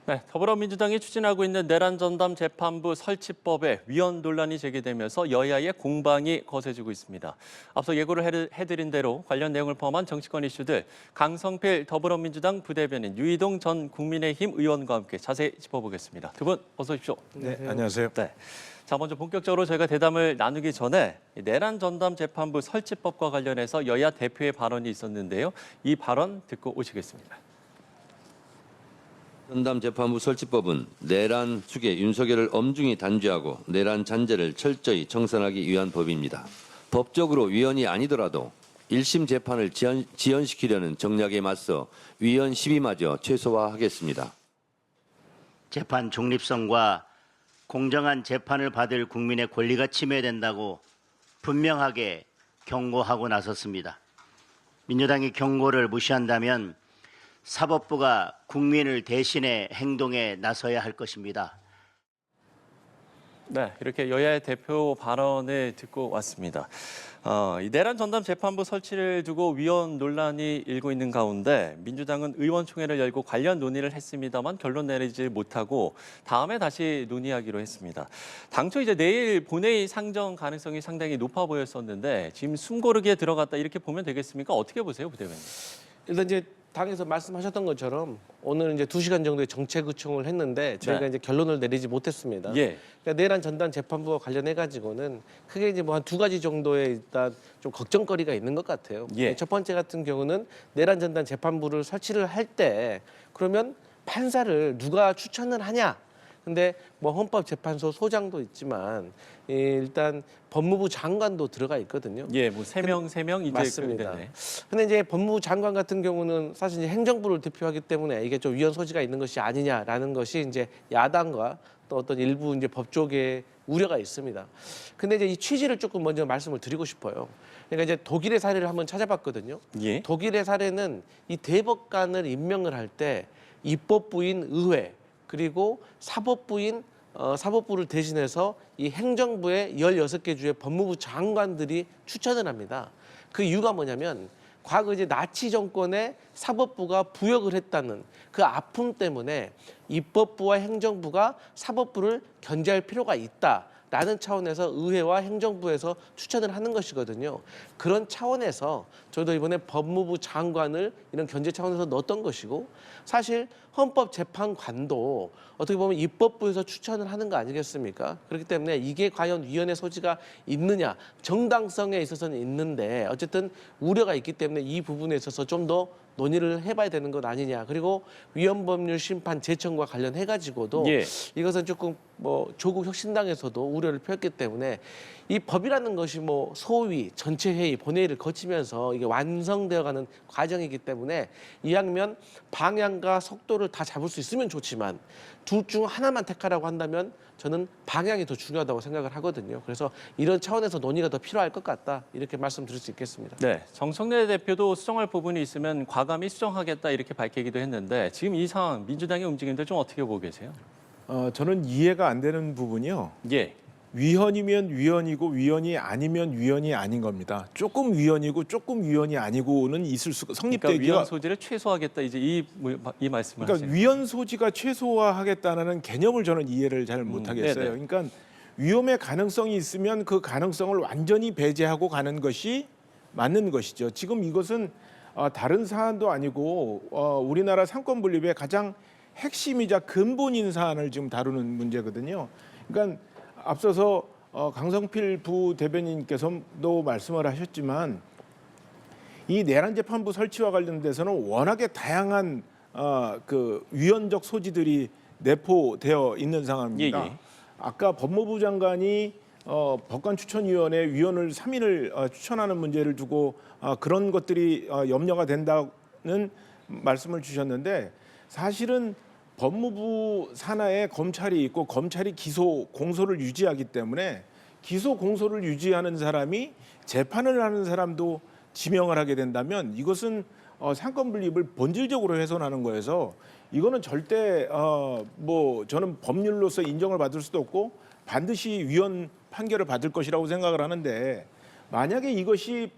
네, 더불어민주당이 추진하고 있는 내란 전담 재판부 설치법에 위헌 논란이 제기되면서 여야의 공방이 거세지고 있습니다. 앞서 예고를 해드린 대로 관련 내용을 포함한 정치권 이슈들 강성필 더불어민주당 부대변인, 유이동 전 국민의힘 의원과 함께 자세히 짚어보겠습니다. 두 분 어서 오십시오. 네, 안녕하세요. 네. 자, 먼저 본격적으로 저희가 대담을 나누기 전에 내란 전담 재판부 설치법과 관련해서 여야 대표의 발언이 있었는데요. 이 발언 듣고 오시겠습니다. 전담 재판부 설치법은 내란 측에 윤석열을 엄중히 단죄하고 내란 잔재를 철저히 청산하기 위한 법입니다. 법적으로 위헌이 아니더라도 1심 재판을 지연시키려는 정략에 맞서 위헌 시비마저 최소화하겠습니다. 재판 중립성과 공정한 재판을 받을 국민의 권리가 침해된다고 분명하게 경고하고 나섰습니다. 민주당이 경고를 무시한다면 사법부가 국민을 대신해 행동에 나서야 할 것입니다. 네, 이렇게 여야의 대표 발언을 듣고 왔습니다. 이 내란 전담 재판부 설치를 두고 위헌 논란이 일고 있는 가운데 민주당은 의원총회를 열고 관련 논의를 했습니다만 결론 내리지 못하고 다음에 다시 논의하기로 했습니다. 당초 이제 내일 본회의 상정 가능성이 상당히 높아 보였었는데 지금 숨고르기에 들어갔다 이렇게 보면 되겠습니까? 어떻게 보세요, 부대변인? 일단 이제 당에서 말씀하셨던 것처럼 오늘 이제 2시간 정도의 정책의총을 했는데 저희가 네. 이제 결론을 내리지 못했습니다. 예. 그러니까 내란 전담 재판부와 관련해 가지고는 크게 이제 뭐 한 두 가지 정도의 일단 좀 걱정거리가 있는 것 같아요. 예. 첫 번째 같은 경우는 내란 전담 재판부를 설치를 할 때 그러면 판사를 누가 추천을 하냐? 근데 뭐 헌법재판소 소장도 있지만 일단 법무부 장관도 들어가 있거든요. 예, 뭐 세 명 이제 맞습니다. 네네. 근데 이제 법무부 장관 같은 경우는 사실 이제 행정부를 대표하기 때문에 이게 좀 위헌 소지가 있는 것이 아니냐라는 것이 이제 야당과 또 어떤 일부 이제 법조계의 우려가 있습니다. 근데 이제 이 취지를 조금 먼저 말씀을 드리고 싶어요. 그러니까 이제 독일의 사례를 한번 찾아봤거든요. 예. 독일의 사례는 이 대법관을 임명을 할 때 입법부인 의회 그리고 사법부를 대신해서 이 행정부의 16개 주의 법무부 장관들이 추천을 합니다. 그 이유가 뭐냐면 과거 이제 나치 정권의 사법부가 부역을 했다는 그 아픔 때문에 입법부와 행정부가 사법부를 견제할 필요가 있다라는 차원에서 의회와 행정부에서 추천을 하는 것이거든요. 그런 차원에서 저도 이번에 법무부 장관을 이런 견제 차원에서 넣었던 것이고 사실 헌법재판관도 어떻게 보면 입법부에서 추천을 하는 거 아니겠습니까? 그렇기 때문에 이게 과연 위헌의 소지가 있느냐, 정당성에 있어서는 있는데 어쨌든 우려가 있기 때문에 이 부분에 있어서 좀 더 논의를 해봐야 되는 것 아니냐. 그리고 위헌법률 심판 제청과 관련해가지고도 예. 이것은 조금 뭐 조국 혁신당에서도 우려를 폈기 때문에 이 법이라는 것이 뭐 소위 전체 회의 본회의를 거치면서 이게 완성되어가는 과정이기 때문에 이왕이면 방향과 속도를 다 잡을 수 있으면 좋지만 둘 중 하나만 택하라고 한다면 저는 방향이 더 중요하다고 생각을 하거든요. 그래서 이런 차원에서 논의가 더 필요할 것 같다 이렇게 말씀드릴 수 있겠습니다. 네, 정청래 대표도 수정할 부분이 있으면 과감히 수정하겠다 이렇게 밝히기도 했는데 지금 이 상황 민주당의 움직임들 좀 어떻게 보고 계세요? 저는 이해가 안 되는 부분이요. 예. 위헌이면 위헌이고 위헌이 아니면 위헌이 아닌 겁니다. 조금 위헌이고 조금 위헌이 아니고는 있을 수가 그러니까 성립되기가 위헌 소지를 최소화하겠다 이제 이 말씀을 그러니까 하세요. 위헌 소지가 최소화하겠다는 개념을 저는 이해를 잘 못하겠어요. 네네. 그러니까 위험의 가능성이 있으면 그 가능성을 완전히 배제하고 가는 것이 맞는 것이죠. 지금 이것은 다른 사안도 아니고 우리나라 상권 분립의 가장 핵심이자 근본인 사안을 지금 다루는 문제거든요. 그러니까 앞서서 강성필 부대변인께서도 말씀을 하셨지만 이 내란 재판부 설치와 관련돼서는 워낙에 다양한 그 위헌적 소지들이 내포되어 있는 상황입니다. 예. 아까 법무부 장관이 법관추천위원회 위원을 3인을 추천하는 문제를 두고 그런 것들이 염려가 된다는 말씀을 주셨는데 사실은 법무부 산하에 검찰이 있고 검찰이 기소 공소를 유지하기 때문에 기소 공소를 유지하는 사람이 재판을 하는 사람도 지명을 하게 된다면 이것은 상권 분립을 본질적으로 훼손하는 거여서 이거는 절대 뭐 저는 법률로서 인정을 받을 수도 없고 반드시 위헌 판결을 받을 것이라고 생각을 하는데 만약에 이것이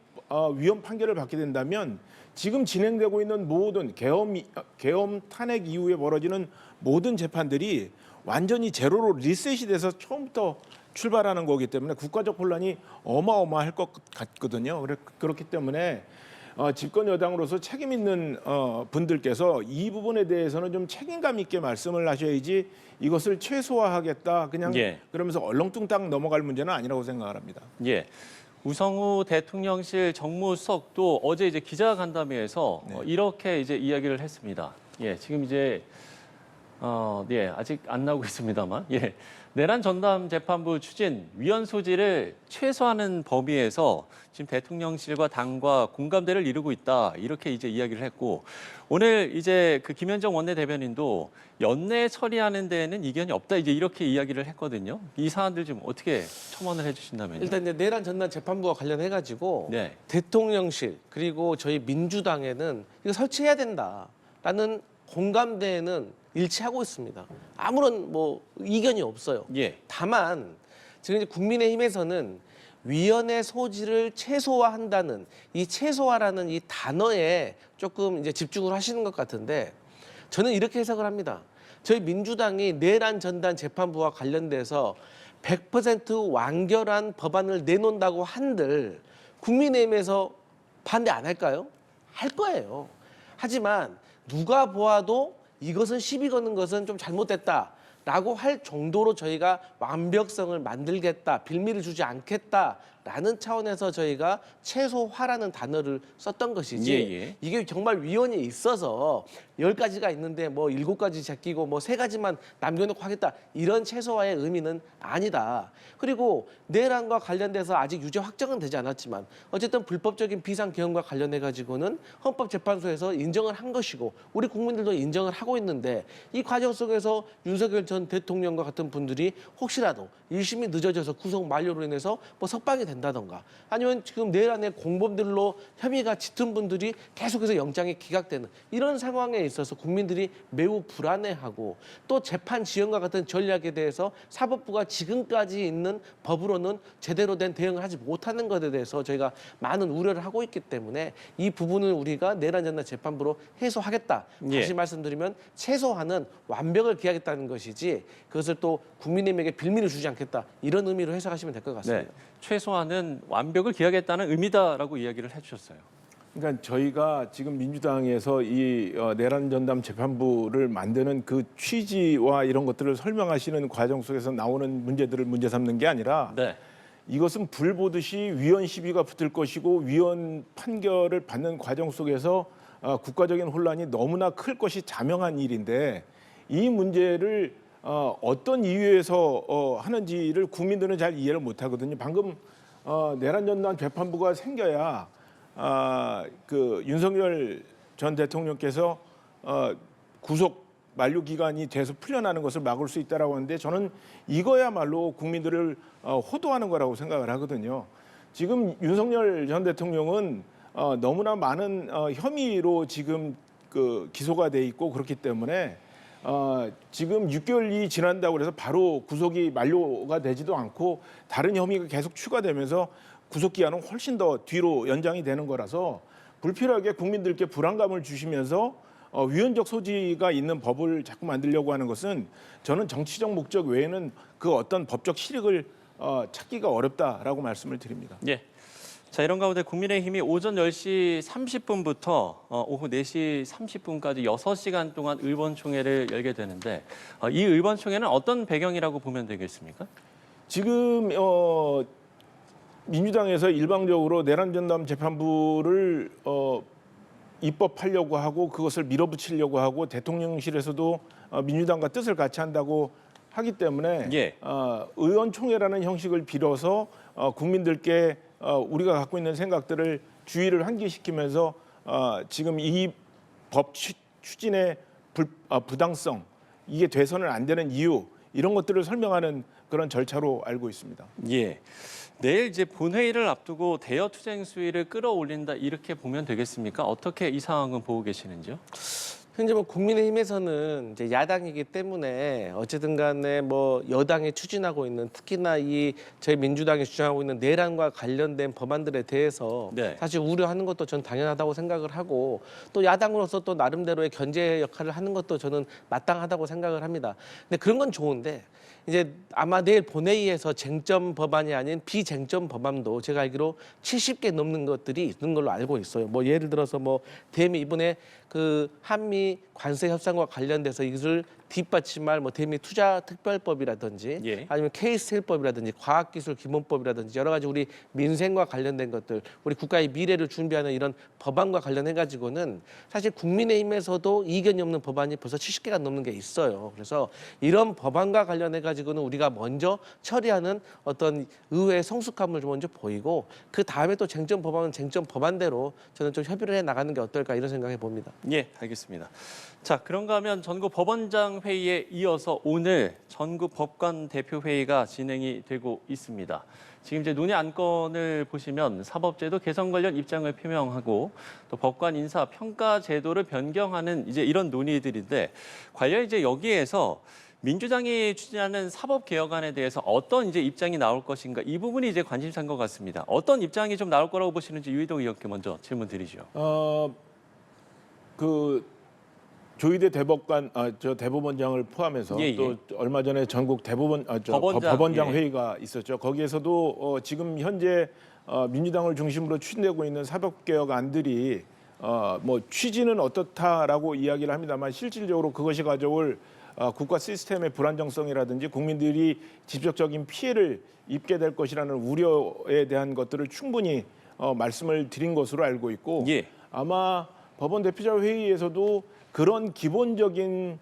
위헌 판결을 받게 된다면 지금 진행되고 있는 모든 계엄 탄핵 이후에 벌어지는 모든 재판들이 완전히 제로로 리셋이 돼서 처음부터 출발하는 거기 때문에 국가적 혼란이 어마어마할 것 같거든요. 그렇기 때문에 집권 여당으로서 책임 있는 분들께서 이 부분에 대해서는 좀 책임감 있게 말씀을 하셔야지 이것을 최소화하겠다 그냥 예. 그러면서 얼렁뚱땅 넘어갈 문제는 아니라고 생각을 합니다. 예. 우성우 대통령실 정무수석도 어제 이제 기자간담회에서 이렇게 이제 이야기를 했습니다. 예, 지금 이제 아직 안 나오고 있습니다만, 예, 내란 전담 재판부 추진 위헌 소지를 최소화하는 범위에서 지금 대통령실과 당과 공감대를 이루고 있다 이렇게 이제 이야기를 했고, 오늘 이제 그 김현정 원내대변인도 연내 처리하는 데에는 이견이 없다 이제 이렇게 이야기를 했거든요. 이 사안들 좀 어떻게 첨언을 해주신다면요? 일단 이제 내란 전담 재판부와 관련해 가지고 네. 대통령실 그리고 저희 민주당에는 이거 설치해야 된다라는 공감대에는 일치하고 있습니다. 아무런 뭐 이견이 없어요. 예. 다만 지금 이제 국민의힘에서는 위헌의 소지를 최소화한다는 이 최소화라는 이 단어에 조금 이제 집중을 하시는 것 같은데 저는 이렇게 해석을 합니다. 저희 민주당이 내란 전담 재판부와 관련돼서 100% 완결한 법안을 내놓는다고 한들 국민의힘에서 반대 안 할까요? 할 거예요. 하지만 누가 보아도 이것은 시비 거는 것은 좀 잘못됐다라고 할 정도로 저희가 완벽성을 만들겠다, 빌미를 주지 않겠다라는 차원에서 저희가 최소화라는 단어를 썼던 것이지 예. 이게 정말 위헌이 있어서 10가지가 있는데 뭐 7가지 제끼고 뭐 3가지만 남겨놓고 하겠다 이런 최소화의 의미는 아니다. 그리고 내란과 관련돼서 아직 유죄 확정은 되지 않았지만 어쨌든 불법적인 비상계엄과 관련해 가지고는 헌법재판소에서 인정을 한 것이고 우리 국민들도 인정을 하고 있는데 이 과정 속에서 윤석열 전 대통령과 같은 분들이 혹시라도 1심이 늦어져서 구속 만료로 인해서 뭐 석방이 된다던가 아니면 지금 내란의 공범들로 혐의가 짙은 분들이 계속해서 영장이 기각되는 이런 상황에 있어서 국민들이 매우 불안해하고 또 재판 지연과 같은 전략에 대해서 사법부가 지금까지 있는 법으로는 제대로 된 대응을 하지 못하는 것에 대해서 저희가 많은 우려를 하고 있기 때문에 이 부분을 우리가 내란 전담 재판부로 해소하겠다. 예. 다시 말씀드리면 최소화는 완벽을 기하겠다는 것이지 그것을 또 국민님에게 빌미를 주지 않겠다. 이런 의미로 해석하시면 될 것 같습니다. 네. 최소화는 완벽을 기하겠다는 의미다라고 이야기를 해주셨어요. 그러니까 저희가 지금 민주당에서 이 내란 전담 재판부를 만드는 그 취지와 이런 것들을 설명하시는 과정 속에서 나오는 문제들을 문제 삼는 게 아니라 네. 이것은 불 보듯이 위헌 시비가 붙을 것이고 위헌 판결을 받는 과정 속에서 국가적인 혼란이 너무나 클 것이 자명한 일인데 이 문제를 어떤 이유에서 하는지를 국민들은 잘 이해를 못하거든요. 방금 내란 전담 재판부가 생겨야 그 윤석열 전 대통령께서 구속 만료 기간이 돼서 풀려나는 것을 막을 수 있다라고 하는데 저는 이거야말로 국민들을 호도하는 거라고 생각을 하거든요. 지금 윤석열 전 대통령은 너무나 많은 혐의로 지금 그 기소가 돼 있고 그렇기 때문에 지금 6개월이 지난다고 해서 바로 구속이 만료가 되지도 않고 다른 혐의가 계속 추가되면서 구속 기한은 훨씬 더 뒤로 연장이 되는 거라서 불필요하게 국민들께 불안감을 주시면서 위헌적 소지가 있는 법을 자꾸 만들려고 하는 것은 저는 정치적 목적 외에는 그 어떤 법적 실익을 찾기가 어렵다라고 말씀을 드립니다. 예. 자, 이런 가운데 국민의힘이 오전 10시 30분부터 오후 4시 30분까지 6시간 동안 의원총회를 열게 되는데 이 의원총회는 어떤 배경이라고 보면 되겠습니까? 지금 민주당에서 일방적으로 내란 전담 재판부를 입법하려고 하고 그것을 밀어붙이려고 하고 대통령실에서도 민주당과 뜻을 같이 한다고 하기 때문에 예. 의원총회라는 형식을 빌어서 국민들께 우리가 갖고 있는 생각들을 주의를 환기시키면서 지금 이 법 추진의 부당성 이게 돼서는 안 되는 이유 이런 것들을 설명하는 그런 절차로 알고 있습니다. 예. 내일 이제 본회의를 앞두고 대여 투쟁 수위를 끌어올린다 이렇게 보면 되겠습니까? 어떻게 이 상황은 보고 계시는지요? 현재 뭐 국민의힘에서는 이제 야당이기 때문에 어쨌든 간에 뭐 여당이 추진하고 있는 특히나 이 저희 민주당이 주장하고 있는 내란과 관련된 법안들에 대해서 네. 사실 우려하는 것도 전 당연하다고 생각을 하고 또 야당으로서 또 나름대로의 견제 역할을 하는 것도 저는 마땅하다고 생각을 합니다. 근데 그런 건 좋은데 이제 아마 내일 본회의에서 쟁점 법안이 아닌 비쟁점 법안도 제가 알기로 70개 넘는 것들이 있는 걸로 알고 있어요. 뭐 예를 들어서 뭐 대미 이번에 그 한미 관세 협상과 관련돼서 이것을 뒷받침할 뭐 대미 투자 특별법이라든지 예. 아니면 K-스틸법이라든지 과학기술 기본법이라든지 여러 가지 우리 민생과 관련된 것들, 우리 국가의 미래를 준비하는 이런 법안과 관련해 가지고는 사실 국민의힘에서도 이견이 없는 법안이 벌써 70개가 넘는 게 있어요. 그래서 이런 법안과 관련해 가지고는 우리가 먼저 처리하는 어떤 의회의 성숙함을 좀 먼저 보이고 그 다음에 또 쟁점 법안은 쟁점 법안대로 저는 좀 협의를 해 나가는 게 어떨까 이런 생각해 봅니다. 예, 알겠습니다. 자, 그런가 하면 전국 법원장 회의에 이어서 오늘 전국 법관 대표 회의가 진행이 되고 있습니다. 지금 이제 논의 안건을 보시면 사법제도 개선 관련 입장을 표명하고 또 법관 인사 평가 제도를 변경하는 이제 이런 논의들인데 관련 이제 여기에서 민주당이 추진하는 사법개혁안에 대해서 어떤 이제 입장이 나올 것인가 이 부분이 이제 관심사인 것 같습니다. 어떤 입장이 좀 나올 거라고 보시는지 유희동 의원께 먼저 질문 드리죠. 그 조희대 대법관, 저 대법원장을 포함해서 예, 예. 또 얼마 전에 전국 대법원, 법원장, 예. 회의가 있었죠. 거기에서도 지금 현재 민주당을 중심으로 추진되고 있는 사법개혁안들이 뭐 취지는 어떻다라고 이야기를 합니다만 실질적으로 그것이 가져올 국가 시스템의 불안정성이라든지 국민들이 직접적인 피해를 입게 될 것이라는 우려에 대한 것들을 충분히 말씀을 드린 것으로 알고 있고 예. 아마 법원 대표자 회의에서도 그런 기본적인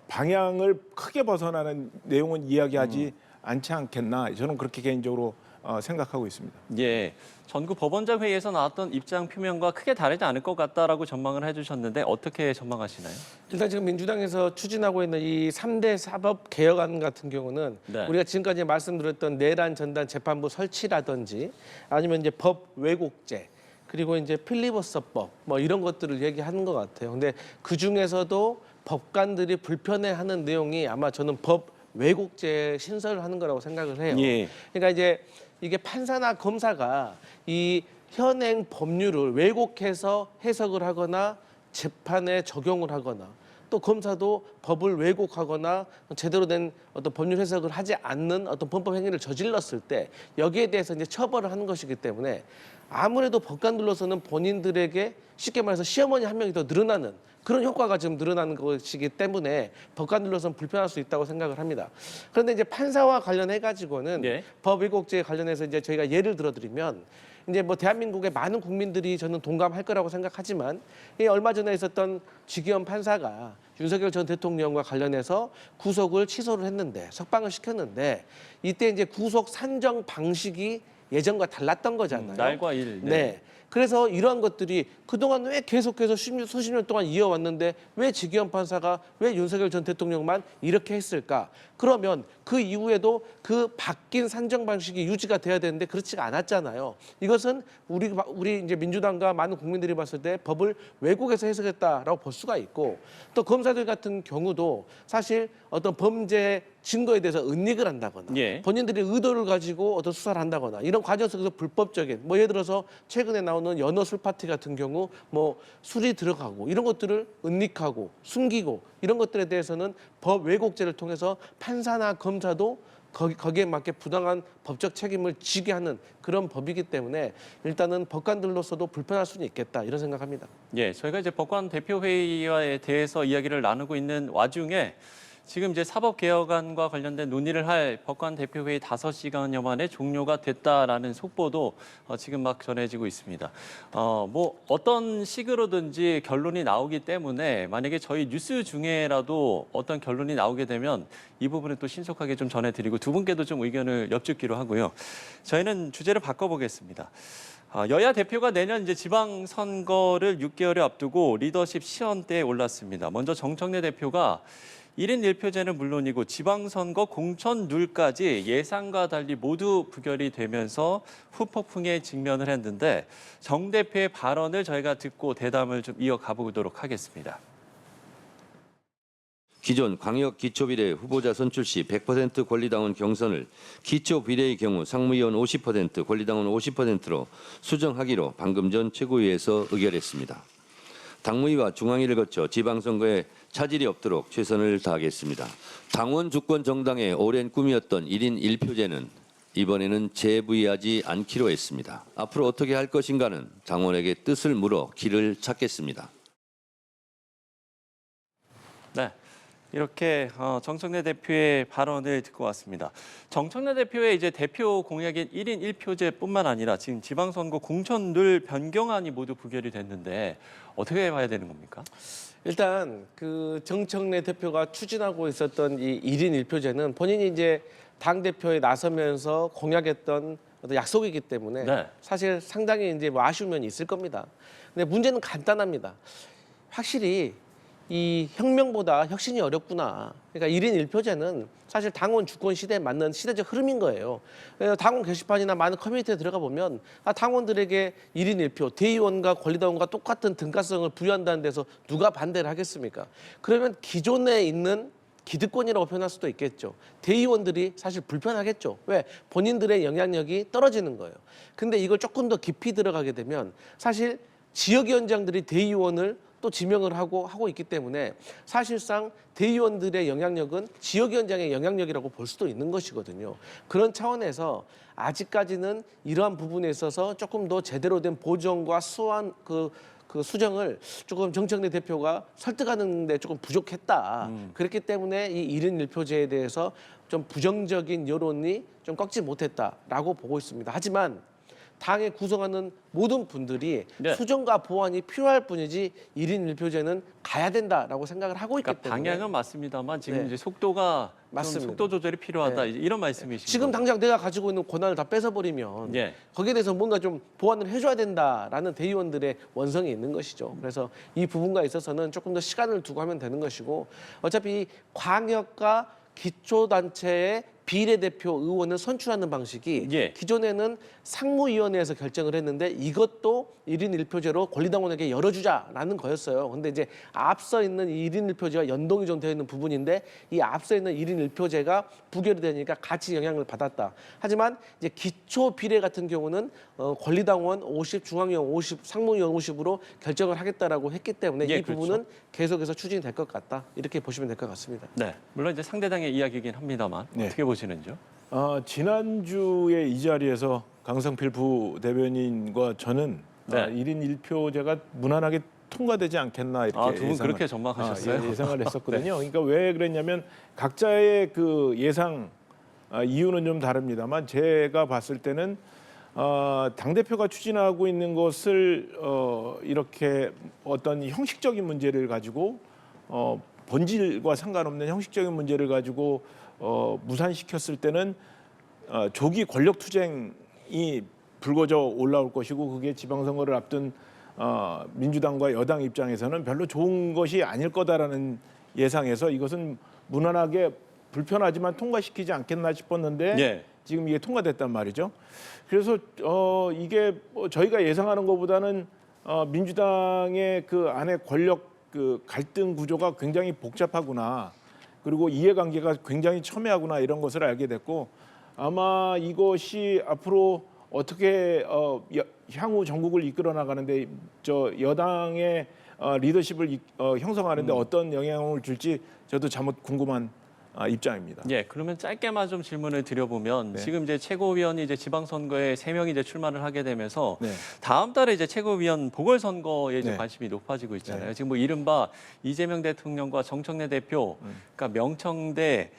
방향을 크게 벗어나는 내용은 이야기하지 않지 않겠나 저는 그렇게 개인적으로 생각하고 있습니다. 예, 전국 법원장 회의에서 나왔던 입장 표명과 크게 다르지 않을 것 같다라고 전망을 해주셨는데 어떻게 전망하시나요? 일단 지금 민주당에서 추진하고 있는 이 3대 사법 개혁안 같은 경우는 네. 우리가 지금까지 말씀드렸던 내란 전단 재판부 설치라든지 아니면 이제 법 왜곡죄 그리고 이제 필리버스터법 뭐 이런 것들을 얘기하는 것 같아요. 근데 그 중에서도 법관들이 불편해하는 내용이 아마 저는 법 왜곡죄 신설을 하는 거라고 생각을 해요. 예. 그러니까 이제 이게 판사나 검사가 이 현행 법률을 왜곡해서 해석을 하거나 재판에 적용을 하거나 또 검사도 법을 왜곡하거나 제대로 된 어떤 법률 해석을 하지 않는 어떤 범법 행위를 저질렀을 때 여기에 대해서 이제 처벌을 하는 것이기 때문에 아무래도 법관들로서는 본인들에게 쉽게 말해서 시어머니 한 명이 더 늘어나는 그런 효과가 지금 늘어나는 것이기 때문에 법관들로서는 불편할 수 있다고 생각을 합니다. 그런데 이제 판사와 관련해 가지고는 네. 법 왜곡죄에 관련해서 이제 저희가 예를 들어드리면 이제 뭐 대한민국의 많은 국민들이 저는 동감할 거라고 생각하지만 이 얼마 전에 있었던 지기현 판사가 윤석열 전 대통령과 관련해서 구속을 취소를 했는데 석방을 시켰는데 이때 이제 구속 산정 방식이 예전과 달랐던 거잖아요. 날과 일. 네. 그래서 이러한 것들이 그동안 왜 계속해서 수십 년 동안 이어왔는데 왜 지기현 판사가 왜 윤석열 전 대통령만 이렇게 했을까? 그러면 그 이후에도 그 바뀐 산정 방식이 유지가 돼야 되는데 그렇지가 않았잖아요. 이것은 우리 이제 민주당과 많은 국민들이 봤을 때 법을 왜곡해서 해석했다라고 볼 수가 있고 또 검사들 같은 경우도 사실 어떤 범죄 증거에 대해서 은닉을 한다거나 예. 본인들이 의도를 가지고 어떤 수사를 한다거나 이런 과정 속에서 불법적인 뭐 예를 들어서 최근에 나오는 연어 술 파티 같은 경우 뭐 술이 들어가고 이런 것들을 은닉하고 숨기고 이런 것들에 대해서는 법 왜곡죄를 통해서 판사나 검사도 거기에 맞게 부당한 법적 책임을 지게 하는 그런 법이기 때문에 일단은 법관들로서도 불편할 수는 있겠다 이런 생각합니다. 예, 저희가 이제 법관 대표 회의에 대해서 이야기를 나누고 있는 와중에 지금 이제 사법개혁안과 관련된 논의를 할 법관 대표회의 5시간여 만에 종료가 됐다라는 속보도 지금 막 전해지고 있습니다. 뭐 어떤 식으로든지 결론이 나오기 때문에 만약에 저희 뉴스 중에라도 어떤 결론이 나오게 되면 이 부분은 또 신속하게 좀 전해드리고 두 분께도 좀 의견을 엿듣기로 하고요. 저희는 주제를 바꿔보겠습니다. 여야 대표가 내년 이제 지방선거를 6개월에 앞두고 리더십 시연대에 올랐습니다. 먼저 정청래 대표가 1인 1표제는 물론이고 지방선거 공천룰까지 예상과 달리 모두 부결이 되면서 후폭풍에 직면을 했는데 정 대표의 발언을 저희가 듣고 대담을 좀 이어가 보도록 하겠습니다. 기존 광역 기초비례 후보자 선출 시 100% 권리당원 경선을 기초비례의 경우 상무위원 50%, 권리당원 50%로 수정하기로 방금 전 최고위에서 의결했습니다. 당무위와 중앙위를 거쳐 지방선거에 차질이 없도록 최선을 다하겠습니다. 당원 주권 정당의 오랜 꿈이었던 1인 1표제는 이번에는 재부의하지 않기로 했습니다. 앞으로 어떻게 할 것인가는 당원에게 뜻을 물어 길을 찾겠습니다. 네. 이렇게 정청래 대표의 발언을 듣고 왔습니다. 정청래 대표의 이제 대표 공약인 1인 1표제뿐만 아니라 지금 지방선거 공천룰 변경안이 모두 부결이 됐는데 어떻게 봐야 되는 겁니까? 일단 그 정청래 대표가 추진하고 있었던 이 1인 1표제는 본인이 이제 당 대표에 나서면서 공약했던 어떤 약속이기 때문에 네. 사실 상당히 이제 뭐 아쉬운 면이 있을 겁니다. 근데 문제는 간단합니다. 확실히 이 혁명보다 혁신이 어렵구나. 그러니까 1인 1표제는 사실 당원 주권 시대에 맞는 시대적 흐름인 거예요. 그래서 당원 게시판이나 많은 커뮤니티에 들어가 보면 당원들에게 1인 1표, 대의원과 권리당원과 똑같은 등가성을 부여한다는 데서 누가 반대를 하겠습니까? 그러면 기존에 있는 기득권이라고 표현할 수도 있겠죠. 대의원들이 사실 불편하겠죠. 왜? 본인들의 영향력이 떨어지는 거예요. 근데 이걸 조금 더 깊이 들어가게 되면 사실 지역위원장들이 대의원을 또 지명을 하고 있기 때문에 사실상 대의원들의 영향력은 지역위원장의 영향력이라고 볼 수도 있는 것이거든요. 그런 차원에서 아직까지는 이러한 부분에 있어서 조금 더 제대로 된 보정과 수완 그 수정을 조금 정청래 대표가 설득하는 데 조금 부족했다. 그렇기 때문에 이 1인 1표제에 대해서 좀 부정적인 여론이 좀 꺾지 못했다라고 보고 있습니다. 하지만 당에 구성하는 모든 분들이 네. 수정과 보완이 필요할 뿐이지 1인 1표제는 가야 된다라고 생각을 하고 있기 그러니까 때문에 방향은 맞습니다만 지금 네. 이제 속도가 좀 맞습니다. 속도 조절이 필요하다 이런 말씀이신 지금 거죠? 당장 내가 가지고 있는 권한을 다 뺏어버리면 예. 거기에 대해서 뭔가 좀 보완을 해줘야 된다라는 대의원들의 원성이 있는 것이죠. 그래서 이 부분과 있어서는 조금 더 시간을 두고 하면 되는 것이고 어차피 광역과 기초단체의 비례대표 의원을 선출하는 방식이 예. 기존에는 상무위원회에서 결정을 했는데 이것도 1인 1표제로 권리당원에게 열어주자라는 거였어요. 근데 이제 앞서 있는 1인 1표제와 연동이 좀 되어 있는 부분인데 이 앞서 있는 1인 1표제가 부결이 되니까 같이 영향을 받았다. 하지만 이제 기초 비례 같은 경우는 권리당원 50, 중앙위원 50, 상무위원 50으로 결정을 하겠다라고 했기 때문에 예, 이 그렇죠. 부분은 계속해서 추진이 될 것 같다. 이렇게 보시면 될 것 같습니다. 네. 물론 이제 상대당의 이야기이긴 합니다만 네. 어떻게 보시는지요? 지난주에 이 자리에서 강성필 부대변인과 저는 네. 1인 1표제가 무난하게 통과되지 않겠나 이렇게 두 분 그렇게 전망하셨어요? 예상을 했었거든요. 그러니까 왜 그랬냐면 각자의 그 예상 이유는 좀 다릅니다만 제가 봤을 때는 당 대표가 추진하고 있는 것을 이렇게 어떤 형식적인 문제를 가지고 본질과 상관없는 형식적인 문제를 가지고 무산시켰을 때는 조기 권력 투쟁이 불거져 올라올 것이고 그게 지방선거를 앞둔 민주당과 여당 입장에서는 별로 좋은 것이 아닐 거다라는 예상에서 이것은 무난하게 불편하지만 통과시키지 않겠나 싶었는데 예. 지금 이게 통과됐단 말이죠. 그래서 이게 저희가 예상하는 것보다는 민주당의 그 안에 권력 그 갈등 구조가 굉장히 복잡하구나. 그리고 이해관계가 굉장히 첨예하구나 이런 것을 알게 됐고 아마 이것이 앞으로 어떻게 향후 전국을 이끌어 나가는데 저 여당의 리더십을 형성하는데 어떤 영향을 줄지 저도 잠옷 궁금한 입장입니다. 예, 그러면 짧게만 좀 질문을 드려보면 네. 지금 이제 최고위원이 이제 지방선거에 3명이 이제 출마를 하게 되면서 네. 다음 달에 이제 최고위원 보궐선거에 이제 네. 관심이 높아지고 있잖아요. 네. 지금 뭐 이른바 이재명 대통령과 정청래 대표, 그러니까 명청대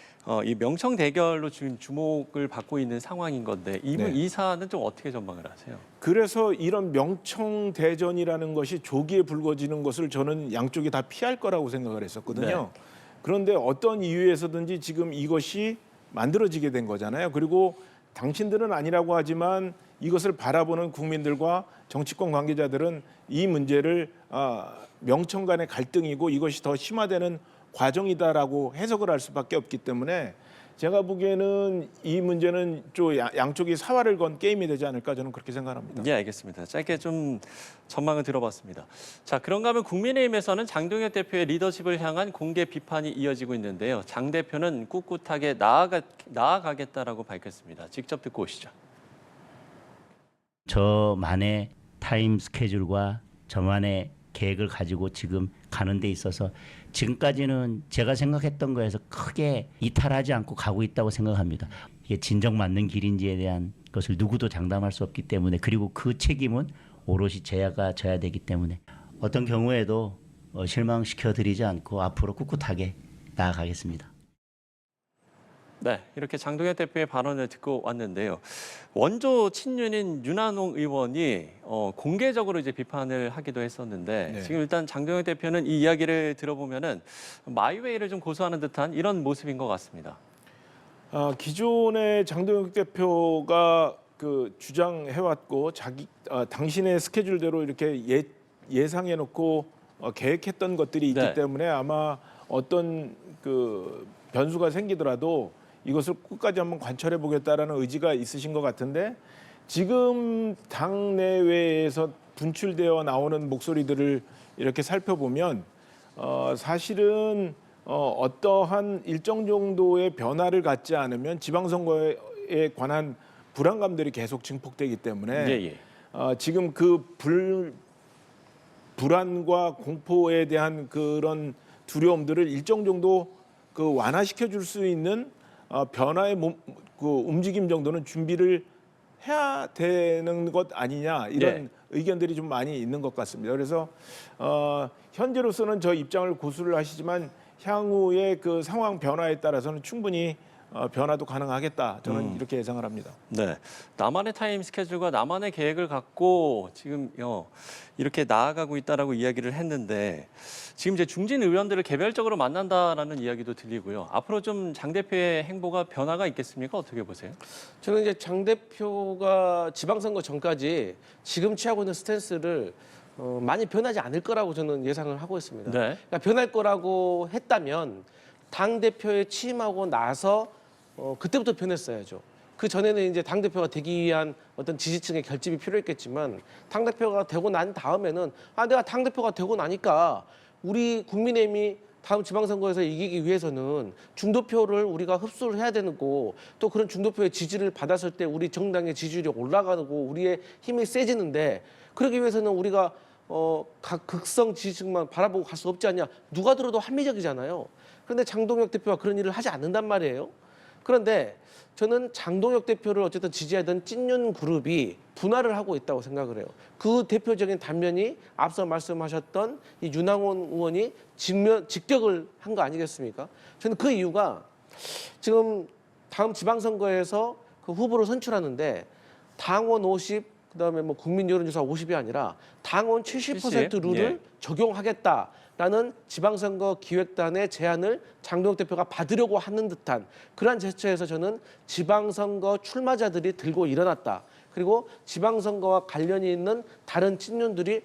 이 명청 대결로 지금 주목을 받고 있는 상황인 건데 네. 이 사안은 좀 어떻게 전망을 하세요? 그래서 이런 명청 대전이라는 것이 조기에 불거지는 것을 저는 양쪽이 다 피할 거라고 생각을 했었거든요. 네. 그런데 어떤 이유에서든지 지금 이것이 만들어지게 된 거잖아요. 그리고 당신들은 아니라고 하지만 이것을 바라보는 국민들과 정치권 관계자들은 이 문제를 명청 간의 갈등이고 이것이 더 심화되는 과정이다라고 해석을 할 수밖에 없기 때문에 제가 보기에는 이 문제는 좀 양쪽이 사활을 건 게임이 되지 않을까 저는 그렇게 생각합니다. 예, 알겠습니다. 짧게 좀 전망을 들어봤습니다. 자, 그런가 하면 국민의힘에서는 장동혁 대표의 리더십을 향한 공개 비판이 이어지고 있는데요. 장 대표는 꿋꿋하게 나아가겠다라고 밝혔습니다. 직접 듣고 오시죠. 저만의 타임 스케줄과 저만의 계획을 가지고 지금 가는 데 있어서 지금까지는 제가 생각했던 거에서 크게 이탈하지 않고 가고 있다고 생각합니다. 이게 진정 맞는 길인지에 대한 것을 누구도 장담할 수 없기 때문에, 그리고 그 책임은 오롯이 제가 져야 되기 때문에 어떤 경우에도 실망시켜드리지 않고 앞으로 꿋꿋하게 나아가겠습니다. 네, 이렇게 장동혁 대표의 발언을 듣고 왔는데요. 원조 친윤인 윤한홍 의원이 공개적으로 이제 비판을 하기도 했었는데 네. 지금 일단 장동혁 대표는 이 이야기를 들어보면은 마이웨이를 좀 고수하는 듯한 이런 모습인 것 같습니다. 기존의 장동혁 대표가 그 주장해왔고 당신의 스케줄대로 이렇게 예상해놓고 계획했던 것들이 있기 네. 때문에 아마 어떤 그 변수가 생기더라도 이것을 끝까지 한번 관철해 보겠다라는 의지가 있으신 것 같은데 지금 당 내외에서 분출되어 나오는 목소리들을 이렇게 살펴보면 사실은 어떠한 일정 정도의 변화를 갖지 않으면 지방선거에 관한 불안감들이 계속 증폭되기 때문에 지금 그 불안과 공포에 대한 그런 두려움들을 일정 정도 그 완화시켜 줄 수 있는 변화의 그 움직임 정도는 준비를 해야 되는 것 아니냐 이런 의견들이 좀 많이 있는 것 같습니다. 그래서 현재로서는 저 입장을 고수를 하시지만 향후의 그 상황 변화에 따라서는 충분히 변화도 가능하겠다. 저는 이렇게 예상을 합니다. 네, 나만의 타임 스케줄과 나만의 계획을 갖고 지금 이렇게 나아가고 있다라고 이야기를 했는데 지금 이제 중진 의원들을 개별적으로 만난다라는 이야기도 들리고요. 앞으로 좀 장 대표의 행보가 변화가 있겠습니까? 어떻게 보세요? 저는 이제 장 대표가 지방선거 전까지 지금 취하고 있는 스탠스를 많이 변하지 않을 거라고 저는 예상을 하고 있습니다. 네. 그러니까 변할 거라고 했다면 당 대표에 취임하고 나서 그때부터 변했어야죠. 그 전에는 이제 당 대표가 되기 위한 어떤 지지층의 결집이 필요했겠지만 당 대표가 되고 난 다음에는 내가 당 대표가 되고 나니까 우리 국민의힘이 다음 지방선거에서 이기기 위해서는 중도표를 우리가 흡수를 해야 되는 거고 또 그런 중도표의 지지를 받았을 때 우리 정당의 지지율이 올라가고 우리의 힘이 세지는데 그러기 위해서는 우리가 각 극성 지지층만 바라보고 갈 수 없지 않냐. 누가 들어도 합리적이잖아요. 그런데 장동혁 대표가 그런 일을 하지 않는단 말이에요. 그런데 저는 장동혁 대표를 어쨌든 지지하던 찐윤 그룹이 분할을 하고 있다고 생각을 해요. 그 대표적인 단면이 앞서 말씀하셨던 이 윤항원 의원이 직격을 한 거 아니겠습니까? 저는 그 이유가 지금 다음 지방선거에서 그 후보를 선출하는데 당원 50, 그다음에 뭐 국민 여론조사 50이 아니라 당원 70% 룰을 적용하겠다라는 지방선거 기획단의 제안을 장동혁 대표가 받으려고 하는 듯한 그러한 제스처에서 저는 지방선거 출마자들이 들고 일어났다. 그리고 지방선거와 관련이 있는 다른 친윤들이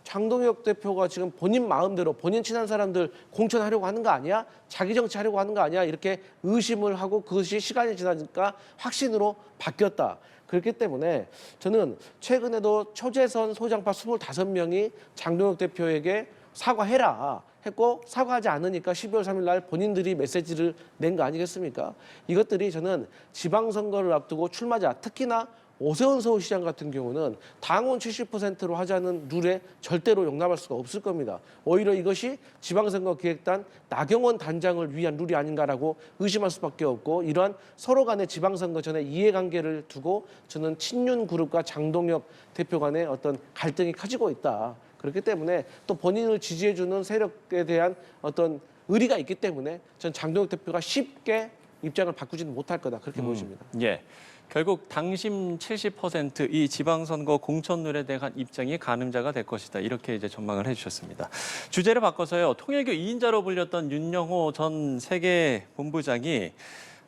장동혁 대표가 지금 본인 마음대로 본인 친한 사람들 공천하려고 하는 거 아니야? 자기 정치하려고 하는 거 아니야? 이렇게 의심을 하고 그것이 시간이 지나니까 확신으로 바뀌었다. 그렇기 때문에 저는 최근에도 초재선 소장파 25명이 장동혁 대표에게 사과해라 했고 사과하지 않으니까 12월 3일 날 본인들이 메시지를 낸 거 아니겠습니까? 이것들이 저는 지방선거를 앞두고 출마자 특히나 오세훈 서울시장 같은 경우는 당원 70%로 하자는 룰에 절대로 용납할 수가 없을 겁니다. 오히려 이것이 지방선거 기획단 나경원 단장을 위한 룰이 아닌가라고 의심할 수밖에 없고 이러한 서로 간의 지방선거 전에 이해관계를 두고 저는 친윤 그룹과 장동혁 대표 간의 어떤 갈등이 커지고 있다. 그렇기 때문에 또 본인을 지지해주는 세력에 대한 어떤 의리가 있기 때문에 전 장동혁 대표가 쉽게 입장을 바꾸지는 못할 거다. 그렇게 보여집니다. 예. 결국 당심 70%이 지방선거 공천룰에 대한 입장이 가늠자가 될 것이다. 이렇게 이제 전망을 해주셨습니다. 주제를 바꿔서요. 통일교 2인자로 불렸던 윤영호 전 세계본부장이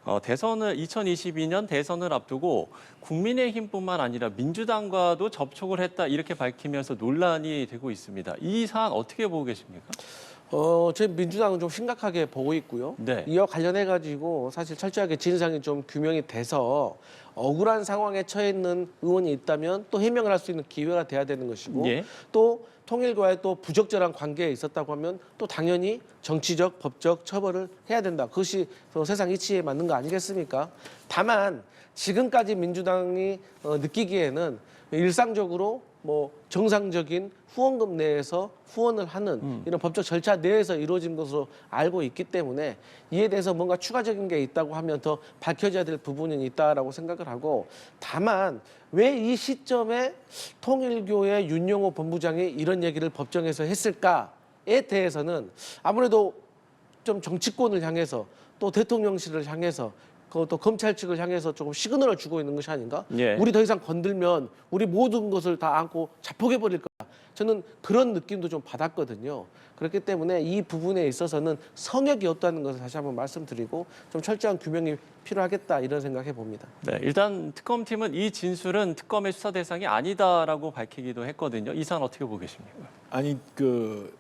2022년 대선을 앞두고 국민의힘뿐만 아니라 민주당과도 접촉을 했다 이렇게 밝히면서 논란이 되고 있습니다. 이 사안 어떻게 보고 계십니까? 저희 민주당은 좀 심각하게 보고 있고요. 네. 이와 관련해 가지고 사실 철저하게 진상이 좀 규명이 돼서 억울한 상황에 처해 있는 의원이 있다면 또 해명을 할 수 있는 기회가 돼야 되는 것이고 예. 또 통일과의 또 부적절한 관계에 있었다고 하면 또 당연히 정치적, 법적 처벌을 해야 된다. 그것이 또 세상 이치에 맞는 거 아니겠습니까? 다만 지금까지 민주당이 느끼기에는 일상적으로 뭐 정상적인 후원금 내에서 후원을 하는 이런 법적 절차 내에서 이루어진 것으로 알고 있기 때문에 이에 대해서 뭔가 추가적인 게 있다고 하면 더 밝혀져야 될 부분이 있다라고 생각을 하고 다만 왜 이 시점에 통일교의 윤용호 본부장이 이런 얘기를 법정에서 했을까에 대해서는 아무래도 좀 정치권을 향해서 또 대통령실을 향해서 그것도 검찰 측을 향해서 조금 시그널을 주고 있는 것이 아닌가? 예. 우리 더 이상 건들면 우리 모든 것을 다 안고 자폭해 버릴 거야. 저는 그런 느낌도 좀 받았거든요. 그렇기 때문에 이 부분에 있어서는 성역이 없다는 것을 다시 한번 말씀드리고 좀 철저한 규명이 필요하겠다 이런 생각해 봅니다. 네, 일단 특검팀은 이 진술은 특검의 수사 대상이 아니다라고 밝히기도 했거든요. 이 사안 어떻게 보고 계십니까? 아니 그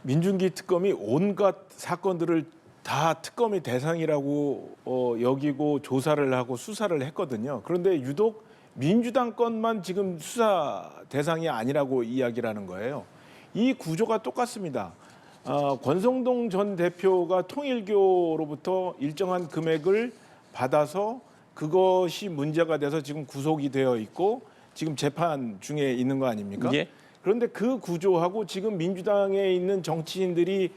민중기 특검이 온갖 사건들을 다 특검의 대상이라고 여기고 조사를 하고 수사를 했거든요. 그런데 유독 민주당 건만 지금 수사 대상이 아니라고 이야기를 하는 거예요. 이 구조가 똑같습니다. 권성동 전 대표가 통일교로부터 일정한 금액을 받아서 그것이 문제가 돼서 지금 구속이 되어 있고 지금 재판 중에 있는 거 아닙니까? 예. 그런데 그 구조하고 지금 민주당에 있는 정치인들이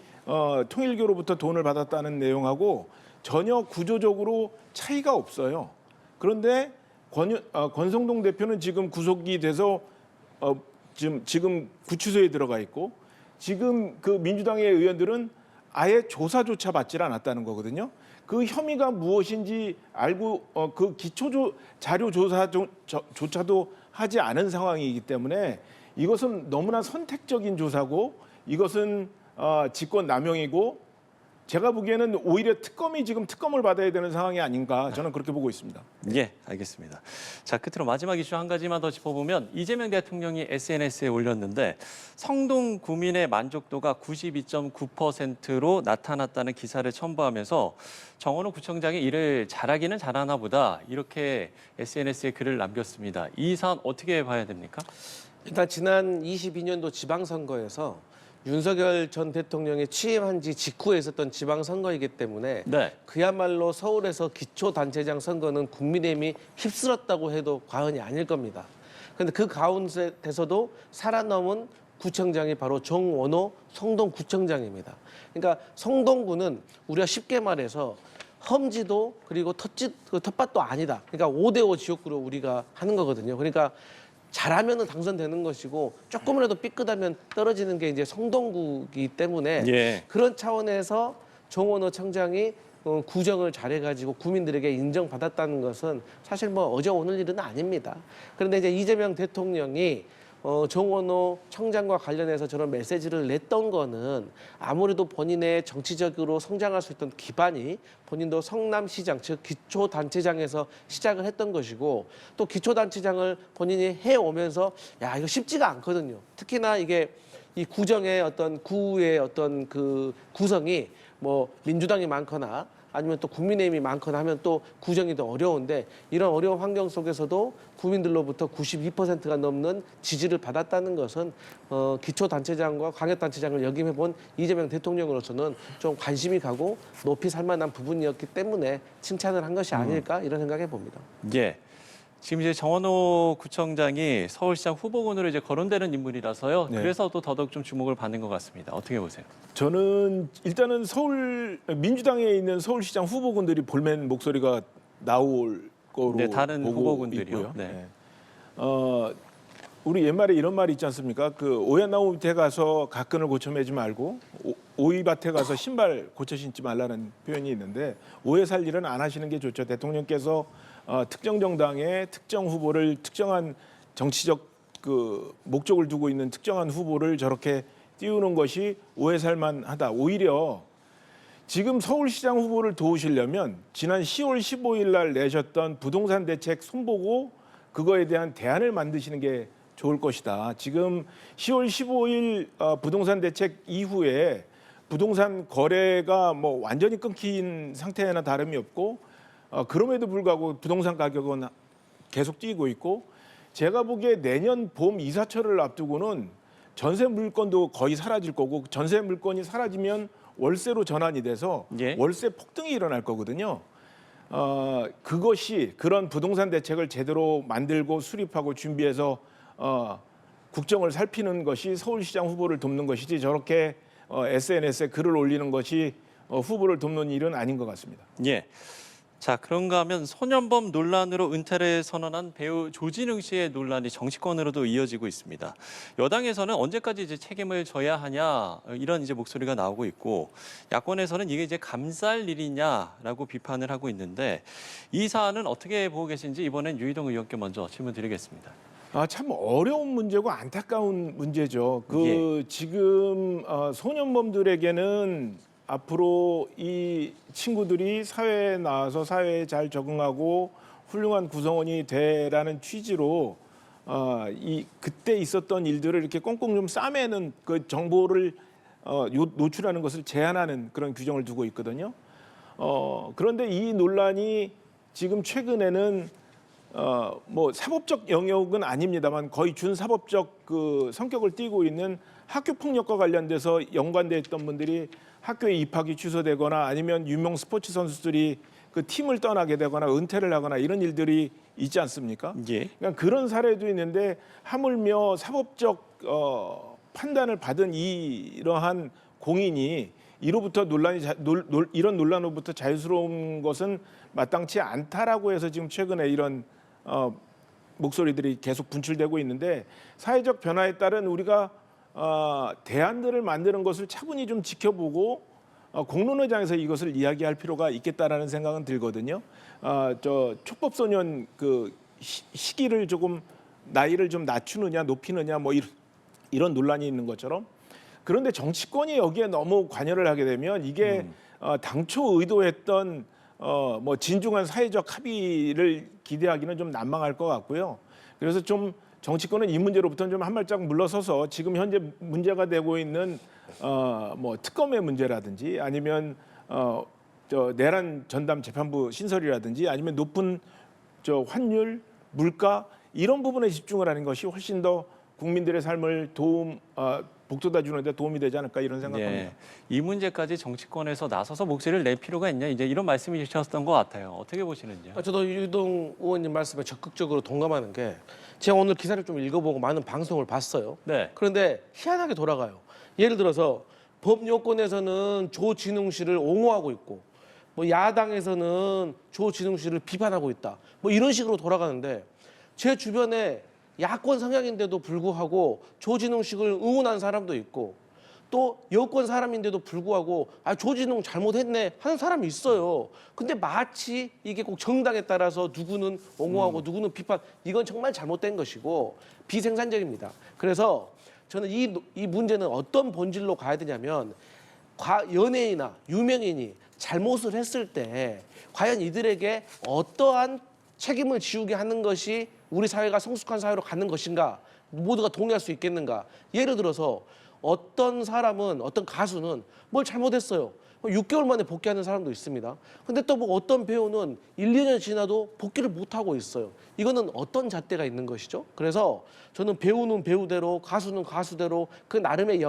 통일교로부터 돈을 받았다는 내용하고 전혀 구조적으로 차이가 없어요. 그런데 권성동 대표는 지금 구속이 돼서 지금 구치소에 들어가 있고 지금 그 민주당의 의원들은 아예 조사조차 받질 않았다는 거거든요. 그 혐의가 무엇인지 알고 그 기초 자료 조사조차도 하지 않은 상황이기 때문에 이것은 너무나 선택적인 조사고 이것은 직권 남용이고 제가 보기에는 오히려 특검이 지금 특검을 받아야 되는 상황이 아닌가 저는 그렇게 보고 있습니다. 예, 알겠습니다. 자, 끝으로 마지막 이슈 한 가지만 더 짚어보면 이재명 대통령이 SNS에 올렸는데 성동 구민의 만족도가 92.9%로 나타났다는 기사를 첨부하면서 정원호 구청장이 일을 잘하기는 잘하나 보다 이렇게 SNS에 글을 남겼습니다. 이 사안 어떻게 봐야 됩니까? 일단 지난 22년도 지방선거에서 윤석열 전 대통령이 취임한 지 직후에 있었던 지방선거이기 때문에 네. 그야말로 서울에서 기초단체장 선거는 국민의힘이 휩쓸었다고 해도 과언이 아닐 겁니다. 그런데 그 가운데서도 살아남은 구청장이 바로 정원호 성동구청장입니다. 그러니까 성동구는 우리가 쉽게 말해서 험지도 그리고 텃밭도 아니다. 그러니까 5대5 지역구로 우리가 하는 거거든요. 그러니까 잘하면은 당선되는 것이고 조금이라도 삐끗하면 떨어지는 게 이제 성동구이기 때문에 예. 그런 차원에서 정원호 청장이 구정을 잘해가지고 구민들에게 인정받았다는 것은 사실 뭐 어제 오늘 일은 아닙니다. 그런데 이제 이재명 대통령이 정원호 청장과 관련해서 저런 메시지를 냈던 거는 아무래도 본인의 정치적으로 성장할 수 있던 기반이 본인도 성남시장 즉 기초단체장에서 시작을 했던 것이고 또 기초단체장을 본인이 해오면서 야 이거 쉽지가 않거든요. 특히나 이게 이 구정의 어떤 구의 어떤 그 구성이 뭐 민주당이 많거나 아니면 또 국민의힘이 많거나 하면 또 구정이 더 어려운데 이런 어려운 환경 속에서도 국민들로부터 92%가 넘는 지지를 받았다는 것은 기초단체장과 광역단체장을 역임해본 이재명 대통령으로서는 좀 관심이 가고 높이 살만한 부분이었기 때문에 칭찬을 한 것이 아닐까 이런 생각해 봅니다. 예. 지금 이제 정원호 구청장이 서울시장 후보군으로 이제 거론되는 인물이라서요. 네. 그래서 또 더더욱 좀 주목을 받는 것 같습니다. 어떻게 보세요? 저는 일단은 민주당에 있는 서울시장 후보군들이 볼멘 목소리가 나올 거로 네, 다른 보고 후보군들이요. 있고요. 네. 우리 옛말에 이런 말이 있지 않습니까? 그 오얏나무 밑에 가서 갓근을 고쳐 매지 말고 오이밭에 가서 신발 고쳐 신지 말라는 표현이 있는데 오해 살 일은 안 하시는 게 좋죠. 대통령께서 특정 정당의 특정 후보를 특정한 정치적 그 목적을 두고 있는 특정한 후보를 저렇게 띄우는 것이 오해 살만하다. 오히려 지금 서울시장 후보를 도우시려면 지난 10월 15일 날 내셨던 부동산 대책 손보고 그거에 대한 대안을 만드시는 게 좋을 것이다. 지금 10월 15일 부동산 대책 이후에 부동산 거래가 뭐 완전히 끊긴 상태나 다름이 없고 그럼에도 불구하고 부동산 가격은 계속 뛰고 있고 제가 보기에 내년 봄 이사철을 앞두고는 전세 물건도 거의 사라질 거고 전세 물건이 사라지면 월세로 전환이 돼서 예. 월세 폭등이 일어날 거거든요. 그것이 그런 부동산 대책을 제대로 만들고 수립하고 준비해서 국정을 살피는 것이 서울시장 후보를 돕는 것이지 저렇게 SNS에 글을 올리는 것이 후보를 돕는 일은 아닌 것 같습니다. 예. 자, 그런가 하면 소년범 논란으로 은퇴를 선언한 배우 조진웅 씨의 논란이 정치권으로도 이어지고 있습니다. 여당에서는 언제까지 이제 책임을 져야 하냐 이런 이제 목소리가 나오고 있고 야권에서는 이게 이제 감쌀 일이냐라고 비판을 하고 있는데 이 사안은 어떻게 보고 계신지 이번엔 유희동 의원께 먼저 질문 드리겠습니다. 참 어려운 문제고 안타까운 문제죠. 예. 지금 소년범들에게는 앞으로 이 친구들이 사회에 나와서 사회에 잘 적응하고 훌륭한 구성원이 되라는 취지로 그때 있었던 일들을 이렇게 꽁꽁 좀 싸매는 그 정보를 노출하는 것을 제한하는 그런 규정을 두고 있거든요. 그런데 이 논란이 지금 최근에는 뭐 사법적 영역은 아닙니다만 거의 준사법적 그 성격을 띠고 있는 학교 폭력과 관련돼서 연관돼 있던 분들이 학교에 입학이 취소되거나 아니면 유명 스포츠 선수들이 그 팀을 떠나게 되거나 은퇴를 하거나 이런 일들이 있지 않습니까? 예. 그러니까 그런 사례도 있는데 하물며 사법적 판단을 받은 이러한 공인이 이로부터 이런 논란으로부터 자유스러운 것은 마땅치 않다라고 해서 지금 최근에 이런 목소리들이 계속 분출되고 있는데 사회적 변화에 따른 우리가 대안들을 만드는 것을 차분히 좀 지켜보고 공론의장에서 이것을 이야기할 필요가 있겠다라는 생각은 들거든요. 저 촉법소년 그 시기를 조금 나이를 좀 낮추느냐 높이느냐 뭐 이런 논란이 있는 것처럼 그런데 정치권이 여기에 너무 관여를 하게 되면 이게 당초 의도했던 뭐 진중한 사회적 합의를 기대하기는 좀 난망할 것 같고요. 그래서 좀 정치권은 이 문제로부터는 좀 한 발짝 물러서서 지금 현재 문제가 되고 있는 뭐 특검의 문제라든지 아니면 저 내란 전담 재판부 신설이라든지 아니면 높은 저 환율, 물가 이런 부분에 집중을 하는 것이 훨씬 더 국민들의 삶을 복돋아 주는데 도움이 되지 않을까 이런 생각합니다. 예. 이 문제까지 정치권에서 나서서 목소리를 낼 필요가 있냐 이제 이런 말씀이셨던 것 같아요. 어떻게 보시는지요? 저도 유동 의원님 말씀에 적극적으로 동감하는 게 제가 오늘 기사를 좀 읽어보고 많은 방송을 봤어요. 네. 그런데 희한하게 돌아가요. 예를 들어서 법요건에서는 조진웅 씨를 옹호하고 있고 뭐 야당에서는 조진웅 씨를 비판하고 있다. 뭐 이런 식으로 돌아가는데 제 주변에 야권 성향인데도 불구하고 조진웅 씨를 응원한 사람도 있고 또 여권 사람인데도 불구하고 조진웅 잘못했네 하는 사람이 있어요. 근데 마치 이게 꼭 정당에 따라서 누구는 옹호하고 누구는 비판 이건 정말 잘못된 것이고 비생산적입니다. 그래서 저는 이 문제는 어떤 본질로 가야 되냐면 연예인이나 유명인이 잘못을 했을 때 과연 이들에게 어떠한 책임을 지우게 하는 것이 우리 사회가 성숙한 사회로 가는 것인가 모두가 동의할 수 있겠는가. 예를 들어서 어떤 사람은 어떤 가수는 뭘 잘못했어요. 6개월 만에 복귀하는 사람도 있습니다. 근데 또 뭐 어떤 배우는 1, 2년 지나도 복귀를 못하고 있어요. 이거는 어떤 잣대가 있는 것이죠? 그래서 저는 배우는 배우대로 가수는 가수대로 그 나름의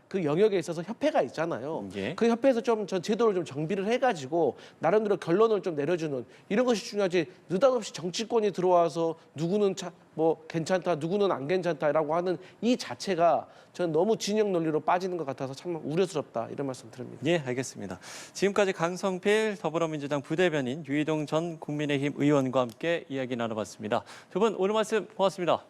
그 영역에 있어서 협회가 있잖아요. 예. 그 협회에서 좀 제도를 좀 정비를 해가지고 나름대로 결론을 좀 내려주는 이런 것이 중요하지. 느닷없이 정치권이 들어와서 누구는 뭐 괜찮다, 누구는 안 괜찮다라고 하는 이 자체가 저는 너무 진영 논리로 빠지는 것 같아서 참 우려스럽다 이런 말씀 드립니다. 예, 알겠습니다. 지금까지 강성필 더불어민주당 부대변인 유희동 전 국민의힘 의원과 함께 이야기 나눠봤습니다. 두 분 오늘 말씀 고맙습니다.